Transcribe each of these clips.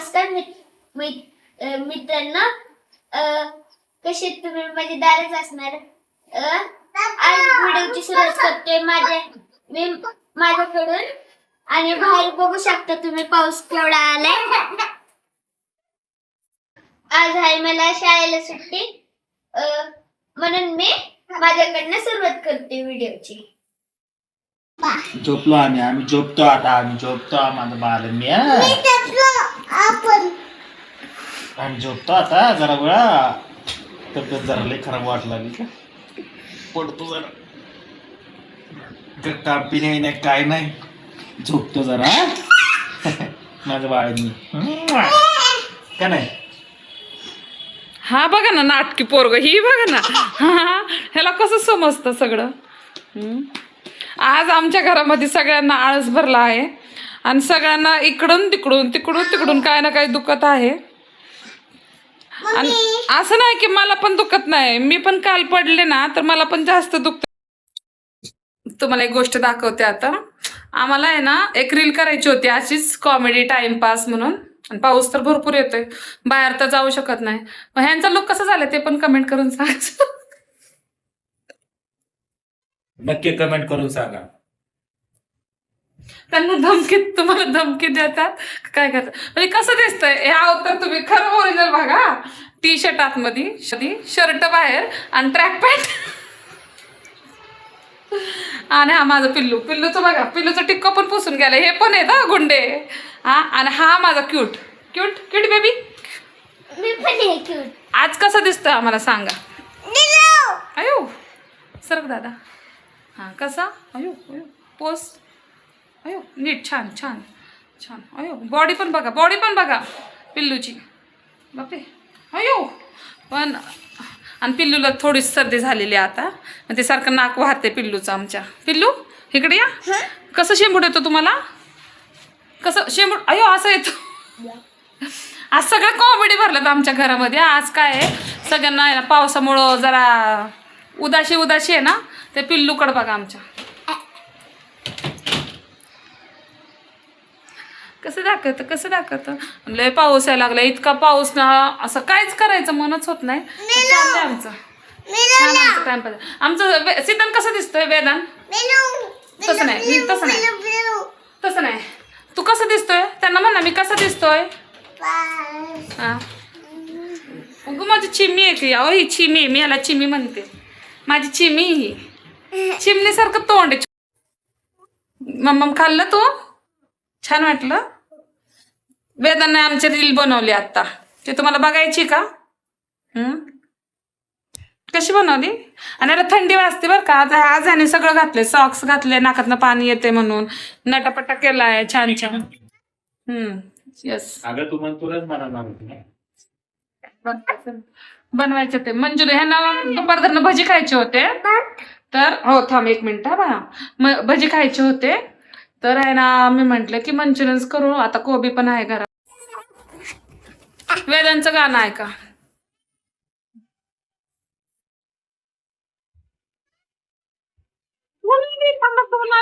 नमस्कार मित्रांनो, कसे तुम्ही मजेदारच असणार। आज व्हिडिओची सुरुवात करते माझ्याकडून आणि बाहेर बघू शकता तुम्ही पाऊस केवढा आलाय। आज आहे मला शाळेला सुट्टी, म्हणून मी माझ्याकडनं सुरुवात करते व्हिडिओची। झोपलो आम्ही झोपतो आता, माझं बाळ मी आम्ही झोपतो आता। जरा वेळा तब्येत जरा लई खराब वाटला का, पडतो जरा, काम पिणे नाही काय नाही, झोपतो जरा माझं बाळ मी का नाही। हा बघा ना नाटकी पोरग ही बघा ना, ह्याला कसं समजतं सगळं। आज आमच्या घरामध्ये सगळ्यांना आळस भरला आहे आणि सगळ्यांना इकडून तिकडून काय ना काय दुखत आहे। आणि असं नाही की मला पण दुखत नाही, मी पण काल पडले ना तर मला पण जास्त दुखत। तुम्हाला एक गोष्ट दाखवते आता। आम्हाला आहे ना एक रील करायची होती अशीच कॉमेडी टाइमपास म्हणून, आणि पाऊस तर भरपूर येतोय, बाहेर तर जाऊ शकत नाही। मग ह्यांचा लुक कसं झालं ते पण कमेंट करून सांगायचं। नक्की कमेंट करून सांगा। त्यांना तुम्हाला धमकी देतात काय करतात, म्हणजे कसं दिसतंय हे अवतार तुम्ही खरं ओरिजिनल बघा। टी शर्ट आतमध्ये, शर्ट बाहेर आणि ट्रॅक पॅन्ट आणि हा माझं पिल्लूचं बघा, पिल्लूचं टिक्को पण पुसून गेलं, हे पण आहेत हा गुंडे। हा आणि हा माझा क्यूट बेबी, मी पण आहे क्यूट। आज कसं दिसतोय आम्हाला सांगा। अयो सरक दादा, हा कसा, अयो पोस, अयो नीट, छान अयो बॉडी पण बघा पिल्लूची, बापरे अयो पण। आणि पिल्लूला थोडी सर्दी झालेली आता, ते सारखं नाक वाहते पिल्लूचं आमच्या। पिल्लू इकडे या, कसं शेंबूड येतो तुम्हाला, कसं शेंबूड, अयो असं येतो। आज सगळं कॉमेडी भरलं आमच्या घरामध्ये। आज काय आहे सगळ्यांना पावसामुळं जरा उदाशी आहे ना, ते पिल्लूकडं बघा आमच्या कसं दाखवतं लय पाऊस यायला लागला, इतका पाऊस ना, असं काहीच करायचं मनच होत नाही। आमचं छान आमचं टाइमपास। आमचं सिद्धांत कसं दिसतोय वेदांत, तसं नाही तू कसं दिसतोय, त्यांना म्हणा मी कसं दिसतोय। हा माझी चिमी आहे की, अहो ही चिमी आहे, मी याला चिमी म्हणते, माझी चिमी ही चिमणीसारखं तोंड आहे। मम्मा खाल्लं तू, छान वाटलं। वेदांना आमची रील बनवली आता, ते तुम्हाला बघायची का, कशी बनवली। आणि याला थंडी वाजते बरं का, आज ह्याने सगळं घातले, सॉक्स घातले, नाकातनं पाणी येते म्हणून नटापटा केलाय छान। यस अगं तू म्हणतोच मला बनवायचं ते मंजुरी, ह्यांना दुपारधरनं भजी खायचे होते तर, हो थांब एक मिनिट बघा, भजी खायचे होते तर आहे ना, मी म्हंटल की मंचुरियन्स करू, आता कोबी पण आहे घरात। वेदांचं गाणं आहे का,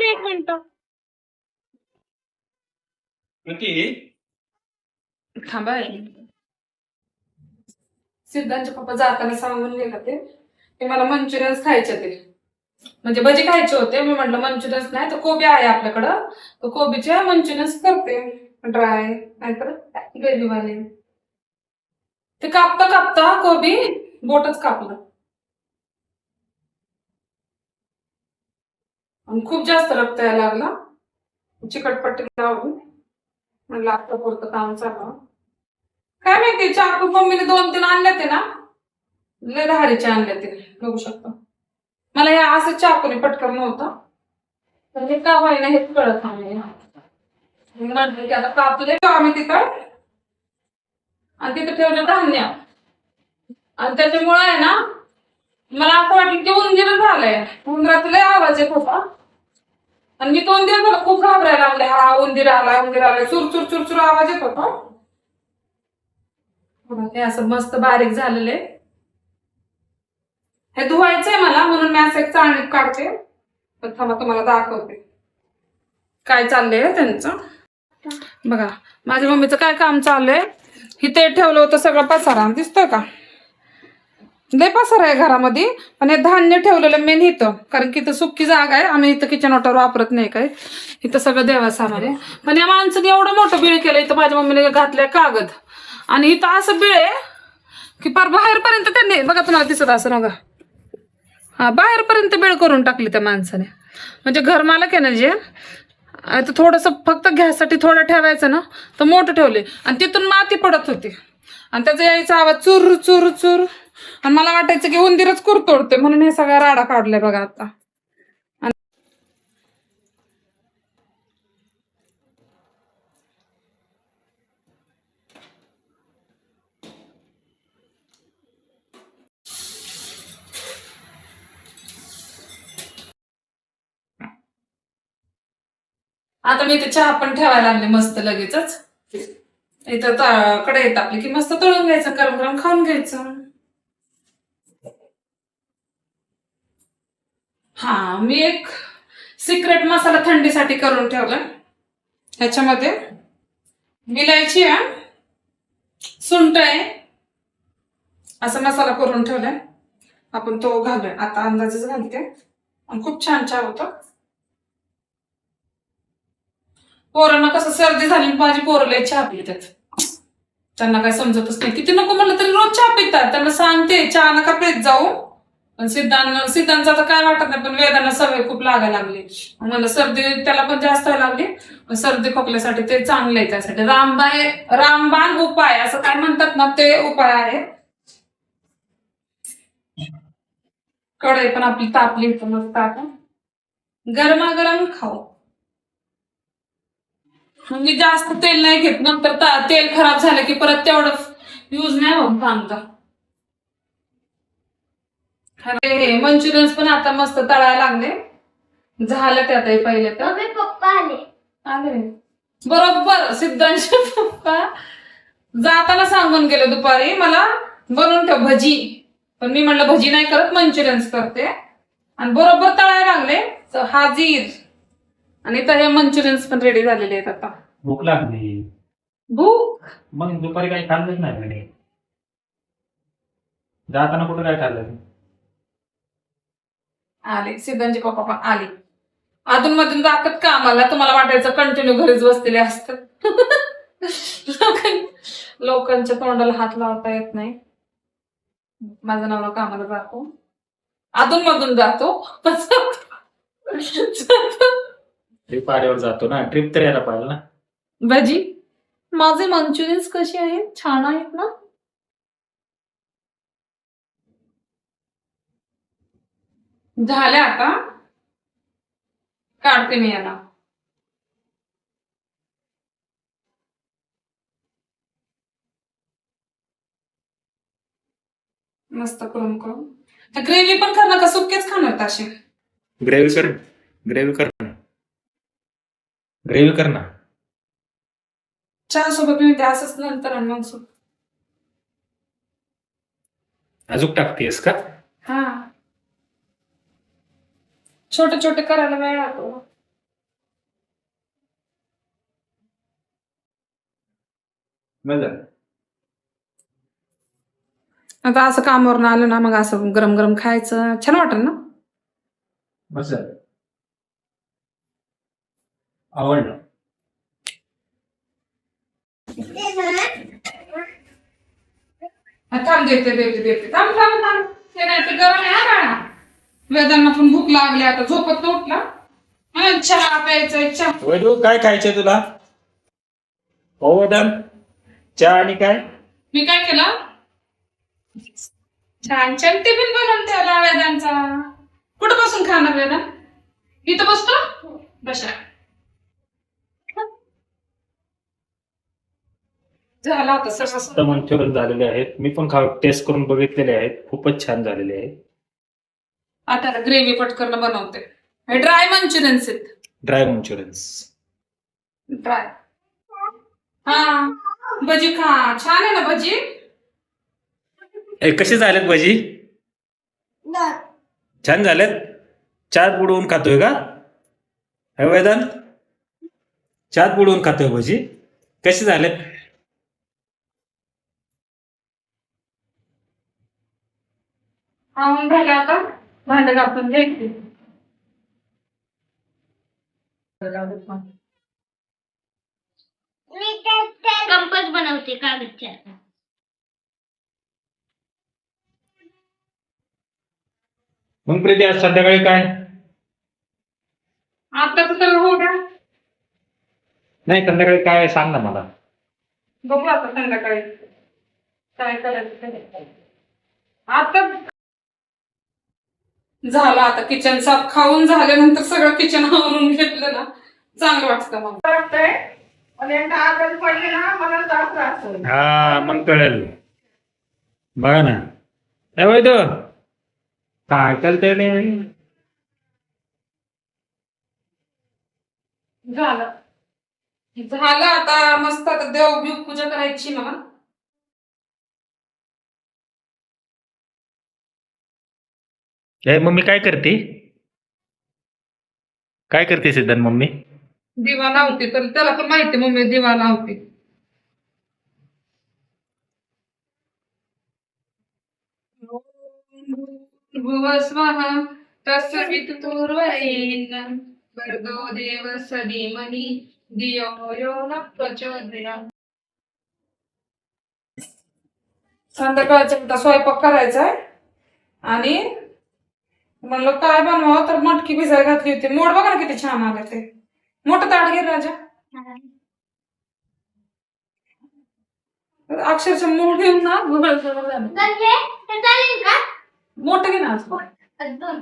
एक मिनिट थांबा। सिद्धांतचे पप्पा जाताना सांगून गेला ते मला मंचुरियन्स खायचे ते, म्हणजे भजी खायचे होते। मी म्हटलं मंचुरियन्स नाही तर कोबी आहे आपल्याकडं, तर कोबीचे मंचुरियन्स करते ड्राय, नाहीतर ग्रेव्हीवाले। ते कापता कोबी बोटच कापलं आणि खूप जास्त रक्त यायला लागला, चिकटपट्टी लावून म्हणलं आता पुरतं काम चालू। काय माहिती चाकू मम्मीने 2-3 आणले ते ना, लय धारीचे आणले ते, बघू शकता। मला हे असं चाकूने पटकन नव्हतं, तर हे का होईना हेच कळत नाही। म्हटलं की आता कापले आम्ही तिथं, आणि तिथं ठेवलं धान्य, आणि त्याच्यामुळे आहे ना मला असं वाटलं की उंदीर झालंय, उंदराचा लय आवाज येत होता आणि मी 2 दिवस झालं खूप घाबरायला लागले, हा उंदीर आलाय चुरचुर आवाज येत होता। हे असं मस्त बारीक झालेले, हे धुवायचंय मला म्हणून मी असं एक चाळणीत काढते, तर थांबा तुम्हाला दाखवते काय चाललंय त्यांचं। बघा माझ्या मम्मीचं काय काम चाललंय. इथे ठेवलं होतं सगळं पसारा दिसतोय का. लय पसारा आहे घरामध्ये. पण हे धान्य ठेवलेलं मेन इथं, कारण की इथं सुक्की जागा आहे. आम्ही इथं किचन ओटावर वापरत नाही काय. इथं सगळं देवा सामान आहे. पण या माणसाने एवढं मोठं बिळ केलं. इथं माझ्या मम्मीने घातलंय कागद आणि इथं असं बिळ आहे की पार बाहेरपर्यंत त्यांनी बघा तुम्हाला दिसत असं बघा. हा बाहेरपर्यंत बिळ करून टाकली त्या माणसाने. म्हणजे घर मालक आहे ना जे, आता थोडंसं फक्त घ्यासाठी थोडं ठेवायचं ना तर मोठं ठेवले आणि तिथून माती पडत होती आणि त्याचा यायचा आवाज चुर चुर चुर. आणि मला वाटायचं की उंदीरच कुरतोडते म्हणून हे सगळा राडा काढलाय बघा आता. आता मी इथे चहा पण ठेवायला लागले मस्त लगेचच. इथं कडे येत आपली की मस्त तळून घ्यायचं, गरम गरम खाऊन घ्यायचं. हा मी एक सिक्रेट मसाला थंडीसाठी करून ठेवलाय. ह्याच्यामध्ये विलायची आहे, सुंठ आहे, असा मसाला करून ठेवलाय. आपण तो घालूया आता, अंदाजच घालते आणि खूप छान चहा होतो. पोरांना कसं सर्दी झाली, माझी पोरं लय चहा पितात. त्यांना काय समजतच नाही. किती नको म्हणलं तरी रोज चहा पितात. त्यांना सांगते चहा नका पेत जाऊ. पण सिद्धांचा तर काय वाटत नाही, पण वेदांना सवय खूप लागायला लागली. मला सर्दी त्याला पण जास्त व्हायला लागली. सर्दी खोकल्यासाठी ते चांगलं आहे. त्यासाठी रामबाण उपाय असं काय म्हणतात ना, ते उपाय आहे. कढई पण आपली तापली मस्त. आता गरमागरम खाऊ. मी जास्त तेल नाही घेत, नंतर तेल खराब झालं की परत तेवढं यूज नाही होत चांगलं. मंचुरियन्स पण आता मस्त तळायला लागले. झालं ते आता पहिले तर. मम्मी पप्पा आले बरोबर. सिद्धांचे पप्पा जाताना सांगून गेले दुपारी मला बनवून ठेव भजी. पण मी म्हणलं भजी नाही करत, मंचुरियन्स करते. आणि बरोबर तळायला लागले हाजीर. आणि तर हे मंचुरियन्स पण रेडी झालेले आहेत आता. भूक लागली. भूक मग दुपारी काही खाल्लंच नाही म्हणे. जाताना कुठं काय खाल्लं. आले सिद्धांचे पप्पा पण आले. अधून मधून जातात का आम्हाला, तुम्हाला वाटायचं कंटिन्यू घरीच बसलेले असतात. लोकांच्या तोंडाला हात लावता येत नाही. माझा नवरा कामाला जातो, अधून मधून जातो. ट्रिप आल्यावर जातो ना, ट्रिप तर यायला पाहिजे ना. भजी माझे मंचुरियन्स कसे आहेत, छान आहेत ना. झाले आता, काढते मी याला. मस्त करून ग्रेव्ही पण करणार का सुकेच खाणार ताशे. ग्रेव्ही कर, ग्रेव्ही कर ना, ग्रेव्ही कर ना. चहा सोबत मी ते असंच नंतर आणि मग अजून टाकतेस का. हा छोटे छोटे करायला वेळ लागतो. आता असं कामावरून आलं ना, मग असं गरम गरम खायचं छान वाटेल ना. बस आवडलं. थांब देते थांब थांब थांब. ते नाही ते गरम आहे ना. वेदांना पण भूक लागली, आता झोपत उठला. चहा प्यायचा चहा. वैदू काय खायचंय तुला. हो वेदांत, चहा आणि काय. मी काय केलं, छान छान टिफिन बनवून ठेवला वेदांचा. कुठं बसून खाणार वेदांत, इथं बसतो बशा. झाला आता सगळं मंचुरियन झालेले आहेत. मी पण टेस्ट करून बघितलेले आहेत, खूपच छान झालेले आहेत. आता ग्रेव्ही पटकन बनवते. ड्राय मंचुरियन्स आहेत. Dry manchurians. ड्राय. हा भजी खा, छान आहे ना भजी. कसे झालेत भजी. छान झालेत. चार बुडवून खातोय का वेदांत, चार बुडवून खातोय भजी. कसे झालेत? खाऊन झालं आता भांडे घासून घ्यायची. कंपस बनवते कागदच्या. मग प्रीती आज संध्याकाळी काय? आता तर हो द्या. नाही संध्याकाळी काय सांग ना मला. बघू आता संध्याकाळी काय करायचं ते. आता झालं आता किचन साफ खाऊन झाल्यानंतर सगळं किचन आवरून घेतलं ना चांगलं वाटतं. मग वाटतंय आणि एकदा आजारी पडले ना मला त्रास होईल. हा मग कळेल. बघा ना काय वैद्य काय करते झालं झालं आता मस्त. आता देव पूजा करायची मला. मम्मी काय करते? काय करते सिद्धांत मम्मी? दिवा लावते. तर त्याला पण माहिती मम्मी दिवा लावते. स्वाहा तत्सवितुर्वरेण्यं भर्गो देवस्य धीमहि धियो यो नः प्रचोदयात्. संध्याकाळचा आता स्वयंपाक करायचा आहे आणि म्हणलं काय बनवावं तर मटकी भिजायला घातली होती. मोड बघा ना किती छान आले ते. मोठं ताट घे राजा. अक्षरशः मोड घेऊन ना चालेल का? मोठं घे ना आज. अजून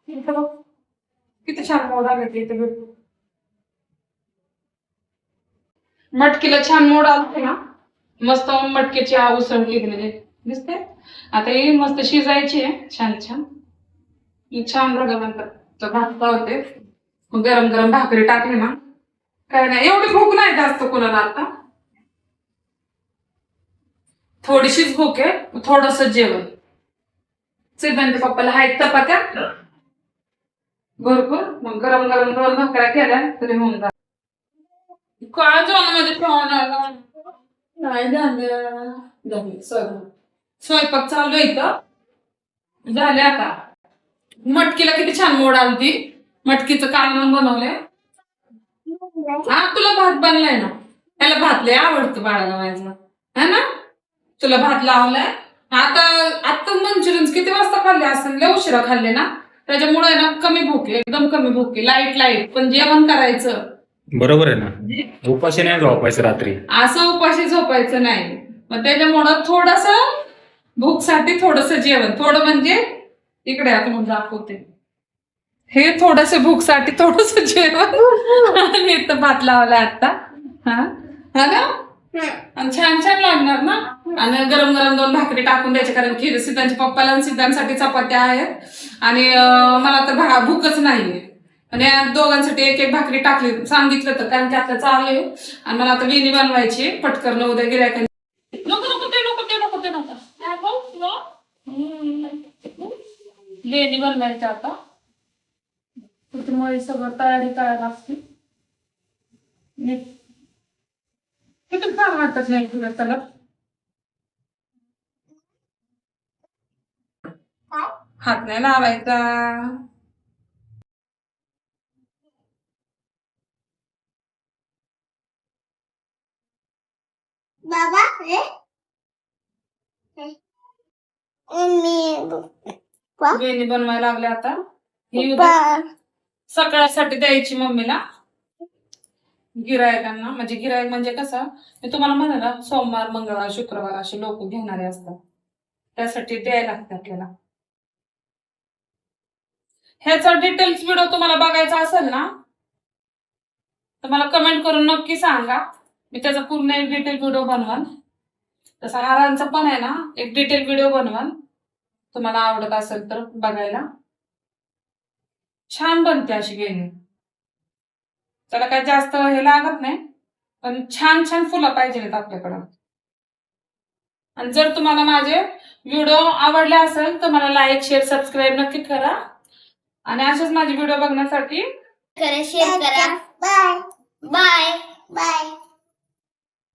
इथं बघ किती छान मोड आले ते इथे. मटकीला छान मोड आलते ना. मस्त मटकीची उसळ केलेली दिसते. आता ही मस्त शिजायची आहे छान छान. छान झाल्यानंतर भात लावते. मग गरम गरम भाकरी टाकली ना काय नाही. एवढी भूक नाही जास्त कोणाला आता. थोडीशीच भूक आहे. थोडस जेवण. सिद्धांच्या पप्पाला आहेत चपात्या भरपूर. मग गरम गरम 2 भाकऱ्या केल्या तरी होऊन जात. काय जेवणामध्ये ठेवणार नाही झालं. स्वयंपाक चालू आहे इथं. झाले आता. मटकीला किती छान मोड आलती. मटकीचं कालवण बनवलंय. हा तुला भात बनलाय ना. त्याला भात लय आवडतं बाळाला माझं है ना. तुला भात लावलाय. आता मंचुरियन किती वाजता खाल्ले असं लय उशिरा खाल्ले ना. त्याच्यामुळे ना कमी भूक आहे. एकदम कमी भूक आहे. लाईट पण जेवण करायचं. बरोबर आहे ना. उपाशी नाही झोपायचं रात्री. असं उपाशी झोपायचं नाही. मग त्याच्यामुळं थोडस भूकसाठी थोडस जेवण. थोडं म्हणजे इकडे आता मग दाखवते. हे थोडस भूकसाठी थोडस जेवण आणि इथं भात लावलाय आता. हा ना. आणि छान छान लागणार ना. आणि गरम गरम 2 भाकरी टाकून द्यायचे कारण की सिद्धांच्या पप्पाला आणि सिद्धांसाठी चपात्या आहेत. आणि मला तर भूकच नाहीये. आणि दोघांसाठी 1-1 भाकरी टाकली सांगितलं तर कारण की आता चालू आहे. आणि मला आता वेणी बनवायची पटकन उद्या गिऱ्हाईक. वेणी बनवायची आता. त्याच्यामुळे सगळं तयारी करायला लागते. किती छान वाटत नाही तुला त्याला. हात नाही लावायचा. बाबा वेणी बनवायला लागले आता. ही उद्या सकाळसाठी द्यायची मम्मीला गिरायकांना. म्हणजे गिरायक म्हणजे कसं मी तुम्हाला म्हणलं ना सोमवार मंगळवार शुक्रवार असे लोक घेणारे असतात. त्यासाठी द्यायला लागते आपल्याला. ह्याचा डिटेल्स व्हिडिओ तुम्हाला बघायचा असेल ना तर मला कमेंट करून नक्की सांगा. मी त्याचा पूर्ण एक डिटेल व्हिडिओ बनवाल. तसा हारांचा पण आहे ना एक डिटेल व्हिडिओ बनवाल. तुम्हाला आवडत असेल तर बघायला. छान बनते अशी वेणी. त्याला काही जास्त हे लागत नाही पण छान छान फुलं पाहिजेत आपल्याकडं. आणि जर तुम्हाला माझे व्हिडिओ आवडले असेल तर मला लाईक शेअर सबस्क्राईब नक्की करा. आणि असेच माझे व्हिडिओ बघण्यासाठी करा शेअर करा. Bye bye. बाय.